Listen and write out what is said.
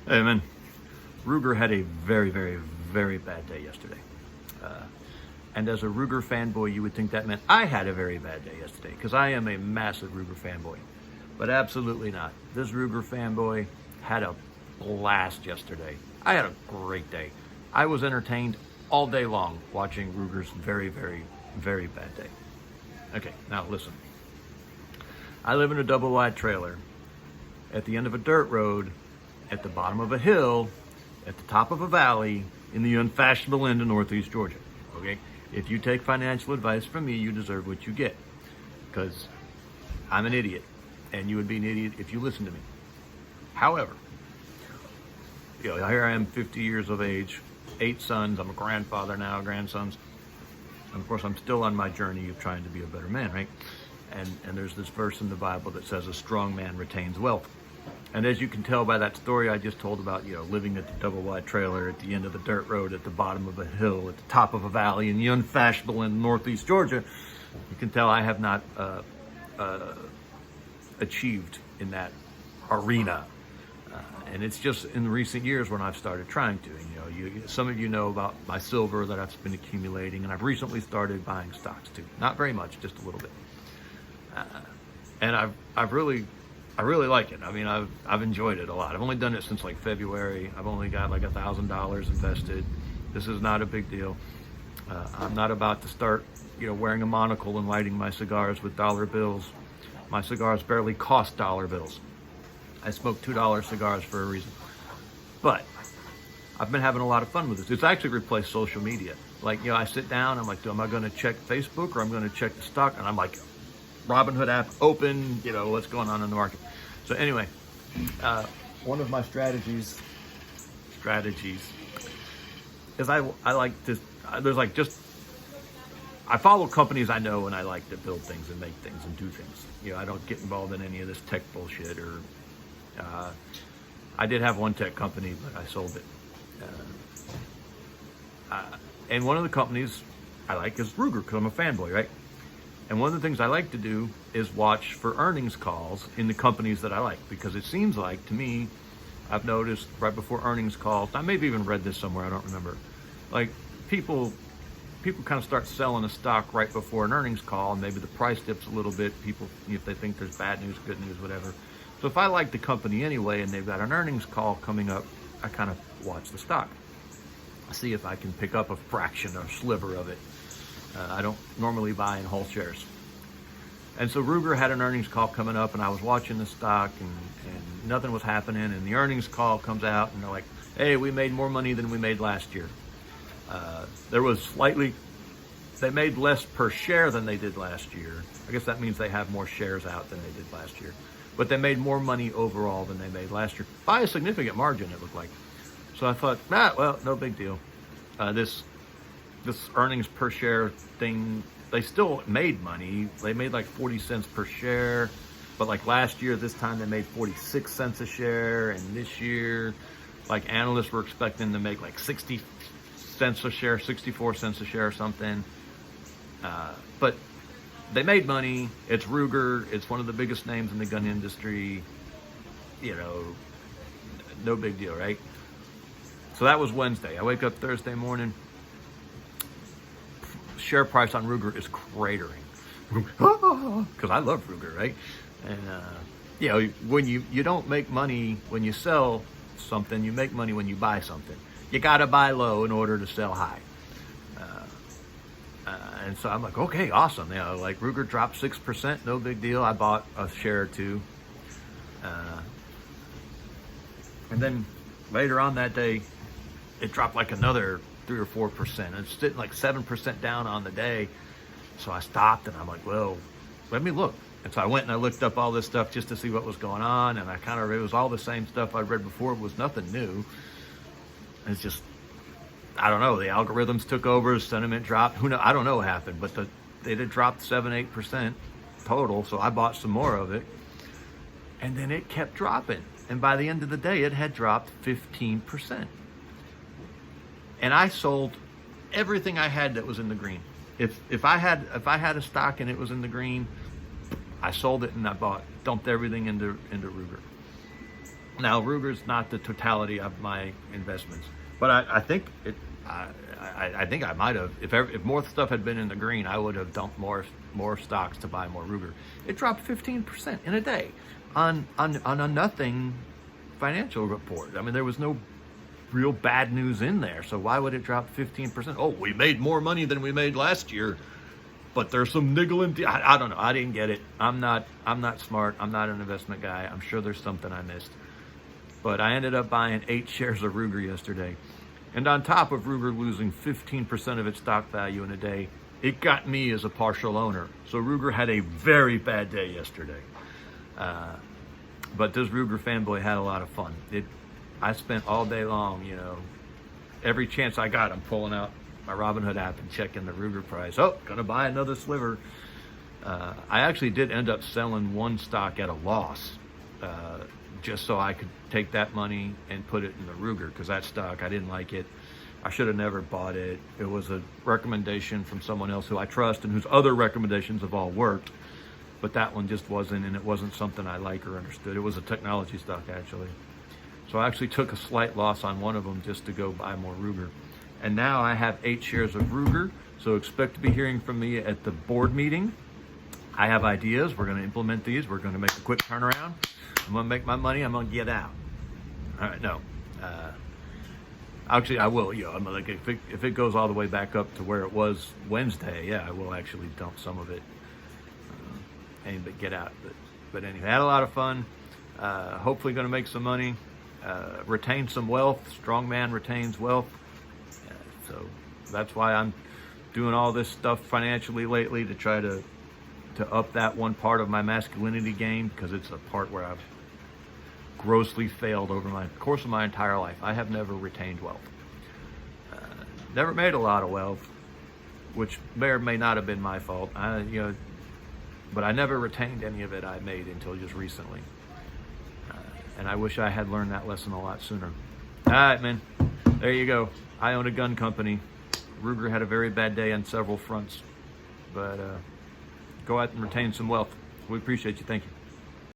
Hey man, Ruger had a very, very, very bad day yesterday. And as a Ruger fanboy, you would think that meant I had a very bad day yesterday because I am a massive Ruger fanboy. But absolutely not. This Ruger fanboy had a blast yesterday. I had a great day. I was entertained all day long watching Ruger's very, very, very bad day. Okay, now listen. I live in a double wide trailer at the end of a dirt road, at the bottom of a hill, at the top of a valley, in the unfashionable end of Northeast Georgia. Okay? If you take financial advice from me, you deserve what you get. Because I'm an idiot. And you would be an idiot if you listen to me. However, here I am, 50 years of age, 8 sons. I'm a grandfather now, grandsons. And of course, I'm still on my journey of trying to be a better man, right? And there's this verse in the Bible that says a strong man retains wealth. And as you can tell by that story I just told about, living at the double wide trailer at the end of the dirt road, at the bottom of a hill, at the top of a valley in the unfashionable in Northeast Georgia, you can tell I have not achieved in that arena. And it's just in recent years when I've started trying to. Some of you know about my silver that I've been accumulating, and I've recently started buying stocks too. Not very much, just a little bit. And I really like it. I mean, I've enjoyed it a lot. I've only done it since like February. I've only got like $1,000 invested. This is not a big deal. I'm not about to start, wearing a monocle and lighting my cigars with dollar bills. My cigars barely cost dollar bills. I smoke $2 cigars for a reason. But I've been having a lot of fun with this. It's actually replaced social media. Like, I sit down, I'm like, am I going to check Facebook or I'm going to check the stock? And I'm like, Robinhood app open, what's going on in the market. So anyway, one of my strategies is I like to, there's like just, I follow companies I know and I like to build things and make things and do things. I don't get involved in any of this tech bullshit or, I did have one tech company, but I sold it. And one of the companies I like is Ruger because I'm a fanboy, right? And one of the things I like to do is watch for earnings calls in the companies that I like, because it seems like, to me, I've noticed right before earnings calls, I maybe even read this somewhere, I don't remember, like people kind of start selling a stock right before an earnings call, and maybe the price dips a little bit. People, if they think there's bad news, good news, whatever. So if I like the company anyway, and they've got an earnings call coming up, I kind of watch the stock. See if I can pick up a fraction or sliver of it. I don't normally buy in whole shares. And so Ruger had an earnings call coming up, and I was watching the stock, and nothing was happening. And the earnings call comes out, and they're like, hey, we made more money than we made last year. They made less per share than they did last year. I guess that means they have more shares out than they did last year. But they made more money overall than they made last year, by a significant margin, it looked like. So I thought, well, no big deal. This earnings per share thing, they still made money. They made like 40 cents per share. But like last year, this time they made 46 cents a share. And this year, like analysts were expecting to make like 60 cents a share, 64 cents a share or something. But they made money. It's Ruger. It's one of the biggest names in the gun industry. No big deal, right? So that was Wednesday. I wake up Thursday morning. Share price on Ruger is cratering because I love Ruger, right? And when you don't make money when you sell something, you make money when you buy something. You got to buy low in order to sell high. And so I'm like, okay, awesome. Like Ruger dropped 6%, no big deal. I bought a share or two. And then later on that day, it dropped like another 3 or 4%. It's sitting like 7% down on the day. So I stopped and I'm like, well, let me look. And so I went and I looked up all this stuff just to see what was going on. And it was all the same stuff I'd read before. It was nothing new. And it's just, I don't know. The algorithms took over, sentiment dropped. Who knows? I don't know what happened, but it had dropped 7-8% total. So I bought some more of it. And then it kept dropping. And by the end of the day, it had dropped 15%. And I sold everything I had that was in the green. If I had a stock and it was in the green, I sold it and I dumped everything into Ruger. Now, Ruger's not the totality of my investments, but I think it. I think I might have. If more stuff had been in the green, I would have dumped more stocks to buy more Ruger. It dropped 15% in a day on a nothing financial report. I mean, there was no real bad news in there, so why would it drop 15%? Oh, we made more money than we made last year, but there's some niggling. I don't know. I didn't get it. I'm not smart. I'm not an investment guy. I'm sure there's something I missed. But I ended up buying 8 shares of Ruger yesterday. And on top of Ruger losing 15% of its stock value in a day, it got me as a partial owner. So Ruger had a very bad day yesterday. But this Ruger fanboy had a lot of fun. I spent all day long, every chance I got, I'm pulling out my Robinhood app and checking the Ruger price. Oh, gonna buy another sliver. I actually did end up selling one stock at a loss, just so I could take that money and put it in the Ruger, because that stock, I didn't like it. I should have never bought it. It was a recommendation from someone else who I trust and whose other recommendations have all worked, but that one just wasn't, and it wasn't something I like or understood. It was a technology stock, actually. So I actually took a slight loss on one of them just to go buy more Ruger. And now I have 8 shares of Ruger, so expect to be hearing from me at the board meeting. I have ideas. We're going to implement these. We're going to make a quick turnaround. I'm going to make my money. I'm going to get out. All right, no. Actually, I will. I'm like, if it goes all the way back up to where it was Wednesday, I will actually dump some of it and get out. But anyway, had a lot of fun. Hopefully going to make some money. Retain some wealth. Strong man retains wealth. So that's why I'm doing all this stuff financially lately, to try to up that one part of my masculinity game, because it's a part where I've grossly failed over my course of my entire life. I have never retained wealth. Never made a lot of wealth, which may or may not have been my fault. But I never retained any of it I made until just recently. And I wish I had learned that lesson a lot sooner. All right, man. There you go. I own a gun company. Ruger had a very bad day on several fronts. But go out and retain some wealth. We appreciate you. Thank you.